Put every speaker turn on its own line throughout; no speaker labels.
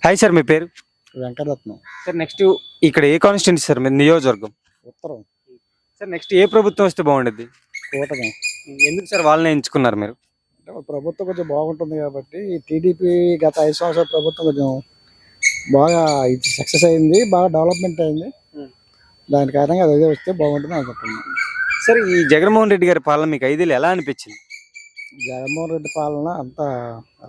Hi sir, మీ పేరు?
Venkataratnam.
Sir next ఇక్కడ ఏ constituency sir మీ నియోజకవర్గం?
ఉత్తరం.
సార్ నెక్స్ట్ ఏ ప్రభుత్వం వస్తే బాగుండేది?
కూటమి.
ఎందుకు సార్ వాళ్ళని ఎంచుకున్నారు మీరు?
అంటే ప్రభుత్వం కొంచెం బాగుంటుంది కాబట్టి టీడీపీ గత 5 సంవత్సరాల ప్రభుత్వం కొంచెం బాగా ఇది సక్సెస్ అయింది, బాగా డెవలప్మెంట్ అయింది. దాని కారణంగా అదే వస్తే బాగుంటుంది అనుకుంటున్నాను.
సార్ ఈ జగన్మోహన్ రెడ్డి గారి పాలన మీకు 5 ఏళ్ళు ఎలా అనిపించింది?
జగన్మోహన్ రెడ్డి పాలన అంత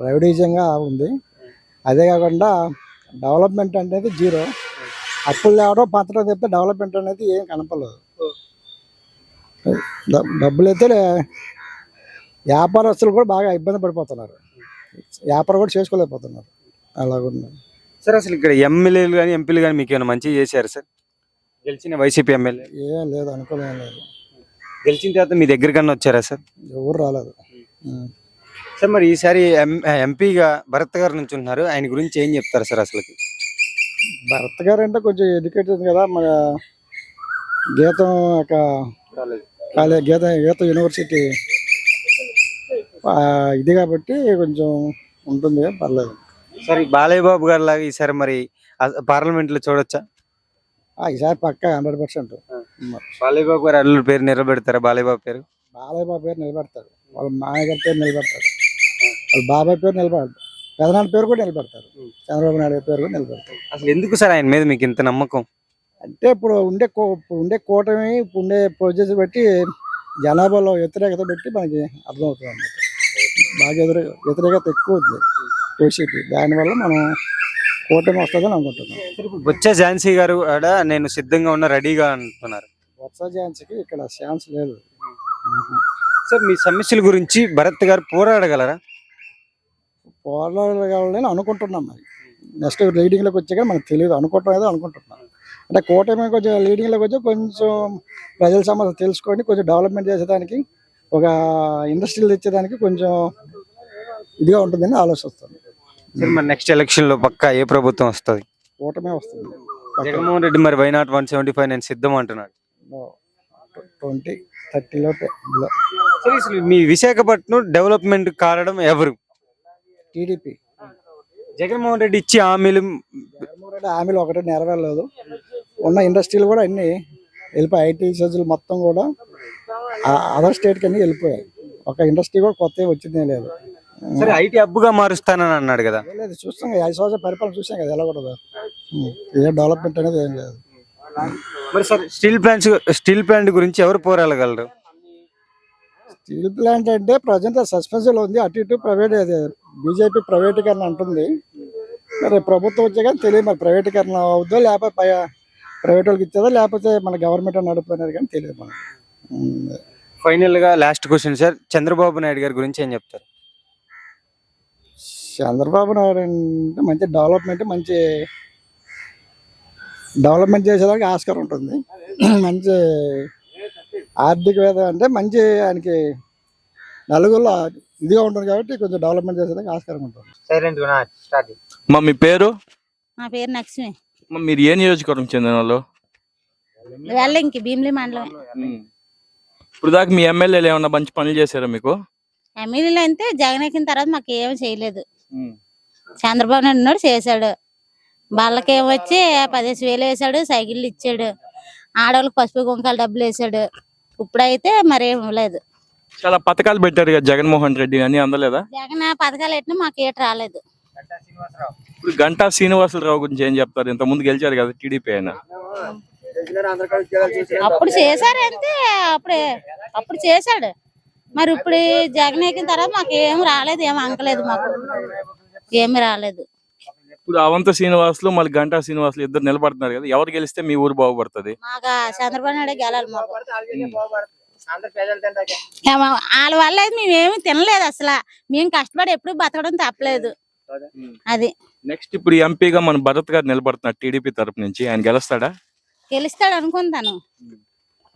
రౌడీజంగా ఉంది. అదే కాకుండా డెవలప్మెంట్ అనేది జీరో. అప్పులు తేవడం పత్రం చెప్తే డెవలప్మెంట్ అనేది ఏం కనపడలేదు. డబ్బులు అయితే వ్యాపారస్తులు కూడా బాగా ఇబ్బంది పడిపోతున్నారు, వ్యాపారం కూడా చేసుకోలేకపోతున్నారు. అలాగుంది
సార్. అసలు ఇక్కడ ఎమ్మెల్యేలు కానీ ఎంపీలు కానీ మీకు ఏమైనా మంచిగా చేశారు సార్? గెలిచిన వైసీపీ ఎమ్మెల్యే
ఏం లేదు, అనుకోలేం లేదు.
గెలిచిన తర్వాత మీ దగ్గరికన్నా వచ్చారా సార్?
ఎవరు రాలేదు.
సార్ మరి ఈసారి ఎంపీగా భరత్ గారు నుంచి ఉన్నారు, ఆయన గురించి ఏం చెప్తారు సార్? అసలుకి
భరత్ గారు అంటే కొంచెం ఎడ్యుకేటెడ్ కదా, మన గీతం కాలేజ్ గీత యూనివర్సిటీ ఇది కాబట్టి కొంచెం ఉంటుంది, పర్లేదు.
సార్ ఈ బాలయ్య బాబు గారు లాగా ఈసారి మరి పార్లమెంట్లో చూడొచ్చా?
ఈసారి పక్కా 100%.
బాలయ్య బాబు గారు అల్లుడి పేరు నిలబెడతారా? బాలయ్య బాబు పేరు
నిలబెడతారు, వాళ్ళ మామయ్య పేరు నిలబెడతారు, వాళ్ళ బాబాయ్ పేరు నిలబెడతారు, పెదనాన్న పేరు కూడా నిలబెడతారు, చంద్రబాబు నాయుడు పేరు కూడా నిలబెడతారు.
అసలు ఎందుకు సార్ ఆయన మీద మీకు ఇంత నమ్మకం?
అంటే ఇప్పుడు ఉండే కూటమి, ఉండే ప్రొసెస్ బట్టి జనాభాలో వ్యతిరేకత బట్టి మనకి అర్థమవుతుంది అన్నమాట. బాగా వ్యతిరేకత ఎక్కువ ఉంది వైసీపీ, దానివల్ల మనం కూటమి వస్తుందని అనుకుంటున్నాం.
బొత్స ఝాన్సీ గారు నేను సిద్ధంగా ఉన్న రెడీగా అంటున్నారు.
బొత్స ఝాన్సీకి ఇక్కడ ఛాన్స్ లేదు.
సార్ మీ సమస్యల గురించి భరత్ గారు పోరాడగలరా?
పోరాడగలని అనుకుంటున్నాం. మరి నెక్స్ట్ లీడింగ్లోకి వచ్చాక మనకు తెలియదు, అనుకుంటున్నాం. అంటే కూటమి కొంచెం లీడింగ్లోకి వచ్చి కొంచెం ప్రజల సమస్య తెలుసుకొని కొంచెం డెవలప్మెంట్ చేసేదానికి, ఒక ఇండస్ట్రీలు తెచ్చేదానికి కొంచెం ఇదిగా ఉంటుందని ఆలోచిస్తుంది.
సార్ మరి నెక్స్ట్ ఎలక్షన్ లో పక్కా ఏ ప్రభుత్వం వస్తుంది?
కూటమే వస్తుంది.
జగన్మోహన్ రెడ్డి మరి వైనాట్ 175 నేను సిద్ధం అంటున్నాడు.
2030
సార్ అసలు మీ విశాఖపట్నం డెవలప్మెంట్ కారణం ఎవరు?
టీడీపీ.
జగన్మోహన్ రెడ్డి ఇచ్చి
హామీలు ఒకటే నెరవేరలేదు. ఉన్న ఇండస్ట్రీలు కూడా అన్ని వెళ్ళిపోయాయి, ఐటీ సోర్సులు మొత్తం కూడా అదర్ స్టేట్కి అన్ని వెళ్ళిపోయాయి. ఒక ఇండస్ట్రీ కూడా కొత్త వచ్చిందే లేదు.
సరే ఐటీ హబ్గా మారుస్తానని అన్నాడు కదా.
లేదు, చూస్తాం కదా, 5 సంవత్సరాల పరిపాలన చూసాం కదా, ఎలా కూడా ఏ డెవలప్మెంట్ అనేది ఏం లేదు.
మరి సార్ స్టీల్ ప్లాంట్ గురించి ఎవరు పోరాడగలరు?
స్టీల్ ప్లాంట్ అంటే ప్రజెంట్ సస్పెన్షన్ ఉంది, అటు ఇటు ప్రైవేట్ బీజేపీ ప్రైవేటీకరణ అంటుంది. మరి ప్రభుత్వం వచ్చే కానీ తెలియదు, మరి ప్రైవేటీకరణ అవుద్దో లేకపోతే ప్రైవేట్ వాళ్ళకి ఇచ్చేదా లేకపోతే మన గవర్నమెంట్ నడుపుతున్నది కానీ తెలియదు మనకి.
ఫైనల్ గా last question sir, Chandrababu Naidu గారి గురించి ఏం చెప్తారు?
చంద్రబాబు నాయుడు అంటే మంచి డెవలప్మెంట్ చేసేదానికి ఆస్కారం ఉంటుంది. మంచి ఆర్థికవేత్త అంటే మంచి ఆయనకి నలుగురిలో ఇదిగా ఉంటుంది కాబట్టి కొంచెం డెవలప్మెంట్ చేసేదానికి ఆస్కారం ఉంటుంది.
మీ పేరు?
నా పేరు లక్ష్మి.
మీరు ఏ నియోజకవర్గం చెందిన వాళ్ళు?
వెల్లంకి భీమిలి మండలం.
ఇప్పుడు దాకా మీ ఎమ్మెల్యేలు ఏమన్నా మంచి పనులు చేశారా మీకు?
ఎమ్మెల్యేలు అంటే జగన్ ఎక్కిన తర్వాత మాకు ఏమి చేయలేదు. చంద్రబాబు నాయుడు ఉన్నాడు, చేశాడు. వాళ్ళకేమొచ్చి 15,000 వేసాడు, సైకిళ్ళు ఇచ్చాడు, ఆడవాళ్ళకి పసుపు కుంకాలు డబ్బులు వేసాడు. ఇప్పుడైతే మరేం లేదు.
చాలా పథకాలు పెట్టారు కదా జగన్మోహన్ రెడ్డి, అని అందలేదా?
జగన్ పథకాలు ఎట్టినా మాకు ఏట రాలేదు.
ఇప్పుడు గంటా శ్రీనివాసరావు గురించి ఏం చెప్తారు? ఇంత ముందు గెలిచారు కదా టీడీపీ ఆయన.
అప్పుడు చేశారంటే అప్పుడు చేశాడు. మరి ఇప్పుడు జగన్ ఎక్కిన తర్వాత మాకు ఏమి రాలేదు, ఏమి అంకలేదు, మాకు ఏమి రాలేదు.
ఇప్పుడు అవంత శ్రీనివాసులు మళ్ళీ గంటా శ్రీనివాసులు ఇద్దరు నిలబడుతున్నారు కదా, ఎవరు గెలిస్తే మీ ఊరు బాగుపడుతుంది?
మాకు చంద్రబాబు నాయుడు గెలాలి. మాకు వాళ్ళ వల్ల అయితే మేమేమి తినలేదు, అసలు మేము కష్టపడి ఎప్పుడు బతకడం తప్పలేదు. అది
నెక్స్ట్ ఇప్పుడు ఎంపీగా మన భరత్ గారు నిలబడుతున్నారు టీడీపీ తరపు నుంచి, ఆయన గెలుస్తాడా?
గెలుస్తాడు అనుకుంటాను.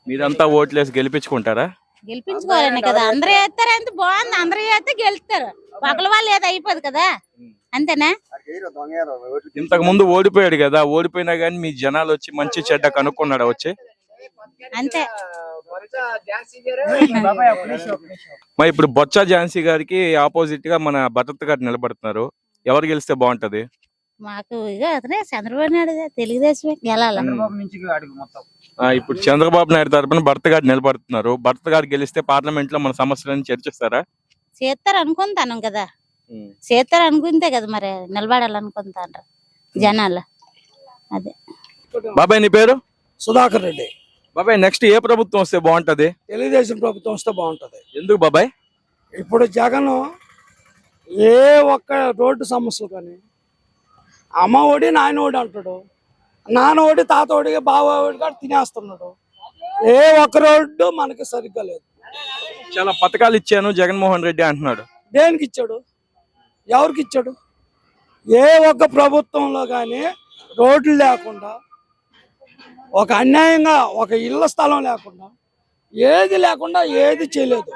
మీరంతా ఓట్లేసి గెలిపించుకుంటారా?
గెలిపించుకోవాలని కదా, అందరూ వేస్తారు, అంత బాగుంది, అందరూ వేస్తే గెలుస్తారు. ఒకళ్ళ వాళ్ళు ఏదో అయిపోదు కదా, అంతేనా?
ఇంతకు ముందు ఓడిపోయాడు కదా, ఓడిపోయినా గానీ మీ జనాలు వచ్చి మంచి చెడ్డ కనుక్కున్నాడా వచ్చి?
అంతే.
మరి ఇప్పుడు బొత్స ఝాన్సీ గారికి ఆపోజిట్ గా మన భరత్ గారు నిలబడుతున్నారు, ఎవరు గెలిస్తే బాగుంటది?
మాకు ఇక అతనే చంద్రబాబు నాయుడు తెలుగుదేశమే గెలాల.
ఇప్పుడు చంద్రబాబు నాయుడు తరపున భర్త గారు నిలబడుతున్నారు. భర్త గారు గెలిస్తే పార్లమెంట్ లో మన సమస్యలను చర్చిస్తారా?
చేస్తారు అనుకుంటాను కదా, చేస్తారు అనుకుంటే కదా మరి నిలబడాలనుకుంటాను జనాలు. అదే.
బాబాయ్ నీ పేరు?
సుధాకర్ రెడ్డి.
బాబాయ్ నెక్స్ట్ ఏ ప్రభుత్వం వస్తే బాగుంటది?
తెలుగుదేశం ప్రభుత్వం వస్తే బాగుంటది.
ఎందుకు బాబాయ్?
ఇప్పుడు జగన్ ఏ ఒక్క రోడ్డు సమస్యలు కానీ అమ్మ ఒడి నాయన ఒడి అంటాడు, నాన్న ఒడి తాత ఒడి బావ ఒడి కూడా తినేస్తున్నాడు. ఏ ఒక్క రోడ్డు మనకి సరిగ్గా లేదు.
చాలా పథకాలు ఇచ్చాను జగన్మోహన్ రెడ్డి అంటున్నాడు.
దేనికి ఇచ్చాడు? ఎవరికి ఇచ్చాడు? ఏ ఒక్క ప్రభుత్వంలో కానీ రోడ్లు లేకుండా, ఒక అన్యాయంగా ఒక ఇళ్ల స్థలం లేకుండా, ఏది లేకుండా ఏది చేయలేదు.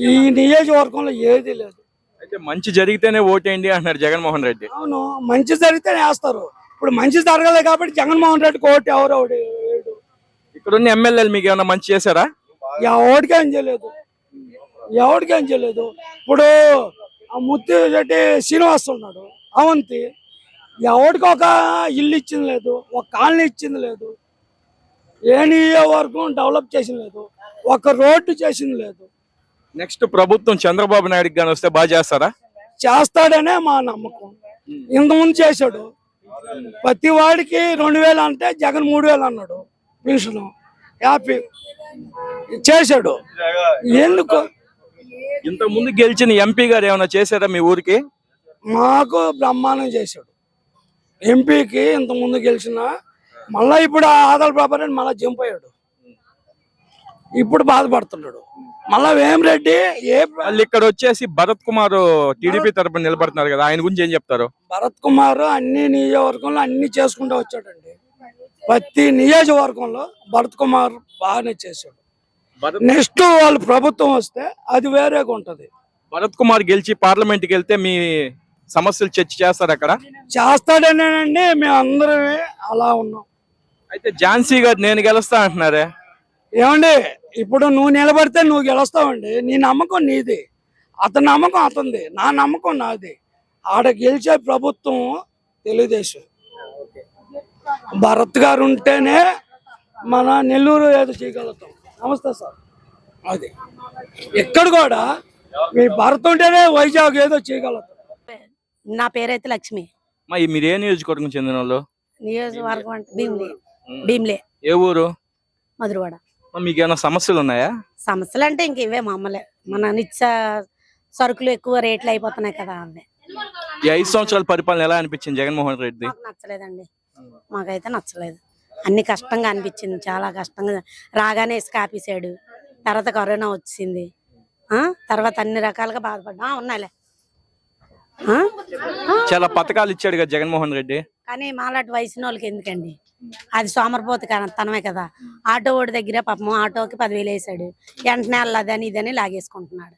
ఈ నియోజకవర్గంలో ఏది లేదు.
అయితే మంచి జరిగితేనే ఓటేయండి అంటున్నాడు జగన్మోహన్ రెడ్డి.
అవును, మంచి జరిగితేనే వేస్తారు. ఇప్పుడు మంచి జరగలేదు కాబట్టి జగన్మోహన్ రెడ్డికి ఓటు ఎవరు వేయడు.
ఇక్కడ ఉన్న ఎమ్మెల్యేలు మీకు ఏమైనా మంచి చేశారా?
ఎవరికేం చేయలేదు, ఎవరికేం చేయలేదు. ఇప్పుడు ఆ ముత్తి రెడ్డి శ్రీనివాస్ ఉన్నాడు, అవంతి, ఎవరికి ఒక ఇల్లు ఇచ్చింది లేదు, ఒక కాలనీ ఇచ్చింది లేదు, ఏ నియోజకవర్గం డెవలప్ చేసింది లేదు, ఒక రోడ్డు చేసింది లేదు.
నెక్స్ట్ ప్రభుత్వం చంద్రబాబు నాయుడుకి గాని వస్తే బాగా చేస్తారా?
చేస్తాడనే మా నమ్మకం. ఇంతకుముందు చేశాడు. ప్రతి వాడికి 2000 అంటే జగన్ 3000 అన్నాడు పెన్షన్. హ్యాపీ చేశాడు. ఎందుకు?
ఇంతకు ముందు గెలిచిన ఎంపీ గారు ఏమైనా చేశారా మీ ఊరికి?
మాకు బ్రహ్మాండం చేశాడు. ఎంపీకి ఇంత ముందు గెలిచిన మళ్ళా ఇప్పుడు ఆదాల ప్రభాకర్ మళ్ళా చంపోయాడు. ఇప్పుడు బాధపడుతున్నాడు. మళ్ళా వేమిరెడ్డి
వాళ్ళు ఇక్కడ వచ్చేసి భరత్ కుమార్ టీడీపీ తరపున నిలబడుతున్నారు కదా, ఆయన గురించి ఏం చెప్తారు?
భరత్ కుమార్ అన్ని నియోజకవర్గంలో అన్ని చేసుకుంటూ వచ్చాడండి. ప్రతి నియోజకవర్గంలో భరత్ కుమార్ బాగానే చేశాడు. నెక్స్ట్ వాళ్ళు ప్రభుత్వం వస్తే అది వేరేగా ఉంటది.
భరత్ కుమార్ గెలిచి పార్లమెంట్ కి వెళ్తే మీ సమస్యలు చర్చ చేస్తారు అక్కడ?
చేస్తాడనేనండి, మేము అందరమే అలా ఉన్నాం.
అయితే ఝాన్సీ గారు నేను గెలుస్తా అంటున్నారే?
ఏమండి, ఇప్పుడు నువ్వు నిలబడితే నువ్వు గెలుస్తావండి. నీ నమ్మకం నీది, అతని నమ్మకం అతనిది, నా నమ్మకం నాది. ఆడ గెలిచే ప్రభుత్వం తెలుగుదేశం. భరత్ గారు ఉంటేనే మన నెల్లూరు ఏదో చేయగలుగుతాం. నమస్తే సార్. అది ఎక్కడ కూడా మీ భరత్ ఉంటేనే వైజాగ్ ఏదో చేయగలుగుతాం.
నా పేరైతే లక్ష్మి.
మీరు ఏ నియోజకవర్గం చెందిన వాళ్ళు?
నియోజకవర్గం అంటే భీమ్లే.
ఏ ఊరు?
మధురవాడ.
మీకు ఏమైనా సమస్యలు ఉన్నాయా?
సమస్యలు అంటే ఇంక ఇవే మామూలే. మన నిత్య సరుకులు ఎక్కువ రేట్లు అయిపోతున్నాయి కదా, అవే.
ఈ 5 సంవత్సరాల పరిపాలన ఎలా అనిపించింది జగన్మోహన్ రెడ్డి?
మాకు నచ్చలేదండి, మాకైతే నచ్చలేదు. అన్ని కష్టంగా అనిపించింది, చాలా కష్టంగా. రాగానే ఇసుక ఆపేసాడు, తర్వాత కరోనా వచ్చింది, తర్వాత అన్ని రకాలుగా బాధపడ్డా ఉన్నాయిలే.
చాలా పథకాలు ఇచ్చాడు కదా జగన్మోహన్ రెడ్డి.
కానీ మాలాంటి వయసున్న వాళ్ళకి ఎందుకండి, అది సోమరపోతు తనమే కదా. ఆటో ఓడి దగ్గర పాపం ఆటోకి 10,000 వేసాడు, వెంటనే అల్లదని ఇదని లాగేసుకుంటున్నాడు.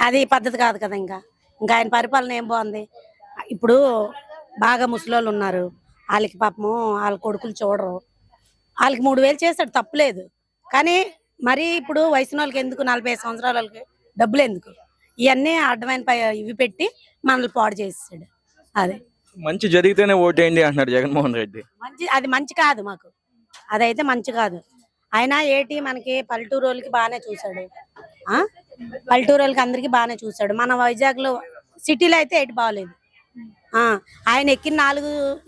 అది పద్ధతి కాదు కదా. ఇంకా ఆయన పరిపాలన ఏం బాగుంది. ఇప్పుడు బాగా ముసలోళ్ళు ఉన్నారు, వాళ్ళకి పాపము వాళ్ళ కొడుకులు చూడరు, వాళ్ళకి 3,000 చేస్తాడు, తప్పులేదు. కానీ మరి ఇప్పుడు వయసున్న వాళ్ళకి ఎందుకు, 45 సంవత్సరాల వాళ్ళకి డబ్బులు ఎందుకు? ఇవన్నీ అడ్డమైన ఇవి పెట్టి మనల్ని పాడు చేసాడు. అదే
మంచి జరిగితేనే ఓటేయండి అంటున్నాడు జగన్మోహన్ రెడ్డి.
అది మంచి కాదు మాకు, అదైతే మంచి కాదు. అయినా ఏటి మనకి పల్లెటూరు వాళ్ళకి బాగానే చూసాడు, పల్లెటూరు వాళ్ళకి అందరికి బాగానే చూసాడు. మన వైజాగ్ లో సిటీలో అయితే ఏటి బాగలేదు. ఆయన ఎక్కిన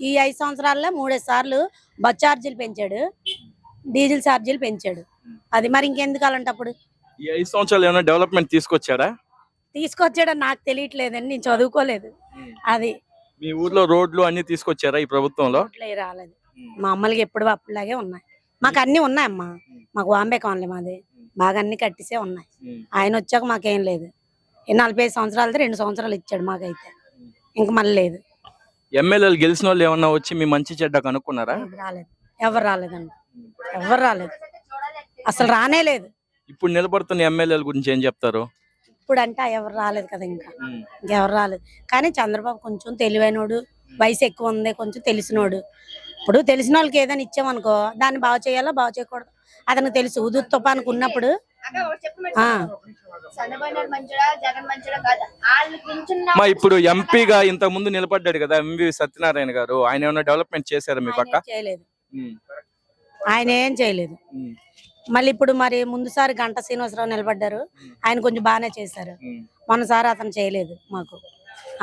ఈ 5 సంవత్సరాల్లో 3 సార్లు బస్ ఛార్జీలు పెంచాడు, డీజిల్ ఛార్జీలు పెంచాడు. అది మరి ఇంకెందుకు అలాంటప్పుడు?
ఈ 5 సంవత్సరాలు ఏమైనా డెవలప్మెంట్ తీసుకొచ్చారా?
తీసుకొచ్చాడని నాకు తెలియట్లేదండి, నేను చదువుకోలేదు. అది
మీ ఊర్లో రోడ్లు అన్ని తీసుకొచ్చారా ఈ ప్రభుత్వంలో?
రాలేదు. మా అమ్మలకి ఎప్పుడు అప్పులాగే ఉన్నాయి. మాకు అన్ని ఉన్నాయమ్మా, మాకు బాంబే కాలనీ మాది, బాగా అన్ని కట్టిసే ఉన్నాయి. ఆయన వచ్చాక మాకేం లేదు. 45 సంవత్సరాలతో 2 సంవత్సరాలు ఇచ్చాడు మాకైతే, ఇంక మళ్ళీ లేదు.
ఎమ్మెల్యేలు గెలిచిన వాళ్ళు ఏమన్నా వచ్చి మీ మంచి చెడ్డ కనుక్కున్నారా?
రాలేదు, ఎవరు రాలేదండి, ఎవరు రాలేదు, అసలు రానే లేదు.
ఇప్పుడు నిలబడుతున్న ఎమ్మెల్యేల గురించి ఏం చెప్తారు?
ఇప్పుడు అంటే ఎవరు రాలేదు కదా, ఇంకెవరు రాలేదు. కానీ చంద్రబాబు కొంచెం తెలివైనోడు, వయసు ఎక్కువ ఉంది, కొంచెం తెలిసినోడు. ఇప్పుడు తెలిసిన వాళ్ళకి ఏదైనా ఇచ్చామనుకో, దాన్ని బాగు చేయాలో బాగు చేయకూడదు అతనికి తెలుసు. ఉదు తుఫానుకు ఉన్నప్పుడు ఆ.
చంద్రబాబు నాయుడు మంచిడా జగన్ మంచిడా కాదు వాళ్ళు పింఛన్
మా ఇప్పుడు ఎంపీగా ఇంత ముందు నిలబడ్డాడు కదా ఎంవి సత్యనారాయణ గారు, ఆయన ఏమైనా డెవలప్మెంట్ చేశారా మీ పక్క?
ఆయన ఏం చేయలేదు, ఆయన ఏం చేయలేదు. మళ్ళీ ఇప్పుడు మరి ముందుసారి గంట శ్రీనివాసరావు నిలబడ్డారు, ఆయన కొంచెం బాగానే చేశారు. మొన్నసారి అతను చేయలేదు మాకు.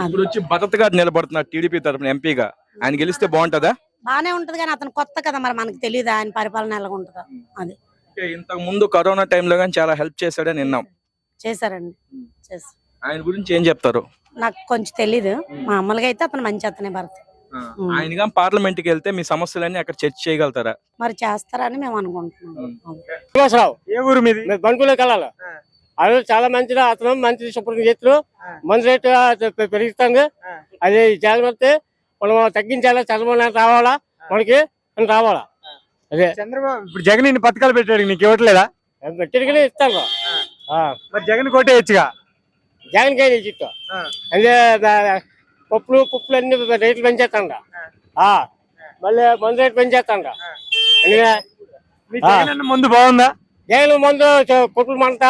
ఇప్పుడు వచ్చి భరత్ గారు నిలబడుతున్నారు టీడీపీ తరఫున ఎంపీగా, ఆయన గెలిస్తే బాగుంటదా?
బాగానే ఉంటది కానీ అతను కొత్త కదా, మరి మనకు తెలియదు ఆయన పరిపాలన ఎలా ఉంటుందో. అది
ఇంతకు ముందు కరోనా టైంలో కానీ చాలా హెల్ప్ చేశాడని విన్నాం.
చేశారండి, చేశారు.
ఆయన గురించి ఏం చెప్తారు?
నాకు కొంచెం తెలీదు, మామూలుగా అయితే అతను మంచి అతనే భర్త.
ఆయనగా పార్లమెంట్ కి వెళ్తే మీ సమస్యలన్నీ అక్కడ చర్చ చేయగలుగుతారా?
మరి చేస్తారని మేము అనుకుంటున్నాం.
శ్రీనివాసరావు
ఏ ఊరు మీది?
బంకులోకి వెళ్ళాలి. అది చాలా మంచిది, అతను మంచి శుభ్రం చేతులు మంచి రేటు పెరుగుతుంది. అది జగన్ వస్తే మనం తగ్గించాలా, చంద్రబాబు నాయుడు రావాలా మనకి అని రావాలా. అదే
చంద్రబాబు ఇప్పుడు జగన్ ఇన్ని పథకాలు పెట్టాడు, నీకు ఇవ్వట్లేదా?
పెట్టినగానే ఇస్తాను.
మరి జగన్ కొట్టేయచ్చుగా.
జగన్ కైనా చిట్టు అదే పప్పులు అన్ని రేట్లు పెంచేస్తాండ. మళ్ళీ మందు రేటు పెంచేస్తాండ.
మీ జగన్ అన్న ముందు బాగుందా?
జగన్ మందు కొట్లు మంట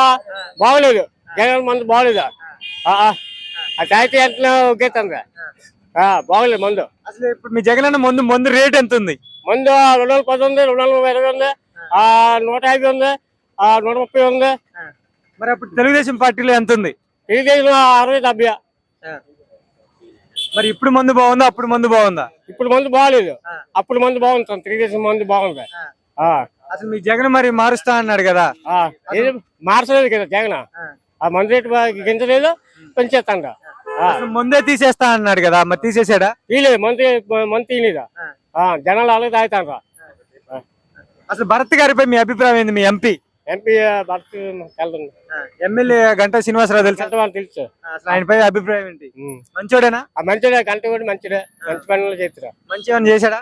బాగలేదు, జగన్ మందు బాగలేదు. ఆ తాగితే ఎంత ఒగ్గేస్తుంది, బాగలేదు మందు.
అసలు ఇప్పుడు మీ జగన్ అన్న ముందు రేట్ ఎంత ఉంది?
మందు 210 ఉంది, 220 ఉంది, 150 ఉంది, 130 ఉంది.
మరి అప్పుడు తెలుగుదేశం పార్టీలో ఎంత ఉంది?
తెలుగుదేశం 60-70.
మరి ఇప్పుడు మందు బాగుందా అప్పుడు మందు బాగుందా?
ఇప్పుడు మందు బాగలేదు, అప్పుడు మందు బాగుంటుంది. తెలుగుదేశం మందు బాగుంది.
అసలు మీ జగన్ మరి మారుస్తా అన్నాడు కదా,
మార్చలేదు కదా జగన్. ఆ మందు రేటు గించలేదు, పెంచేస్తాండ.
ముందే తీసేస్తా అన్నాడు కదా, మరి తీసేసాడా?
తీయలేదు, మందు తీయలేదా. జనాలు అలాగే తాగుతాండ్రా.
అసలు భరత్ గారిపై మీ అభిప్రాయం ఏంది? మీ ఎంపీ
భర్త వెళ్తుంది,
ఎమ్మెల్యే గంటా శ్రీనివాసరావు తెలుసు,
తెలుసు.
అసలు ఆయనపై అభిప్రాయం ఏంటి? మంచోడేనా?
మంచిదే, గంట కూడా మంచిదే, మంచి పనులు చేస్తున్నా.
మంచి ఏమైనా చేశాడా?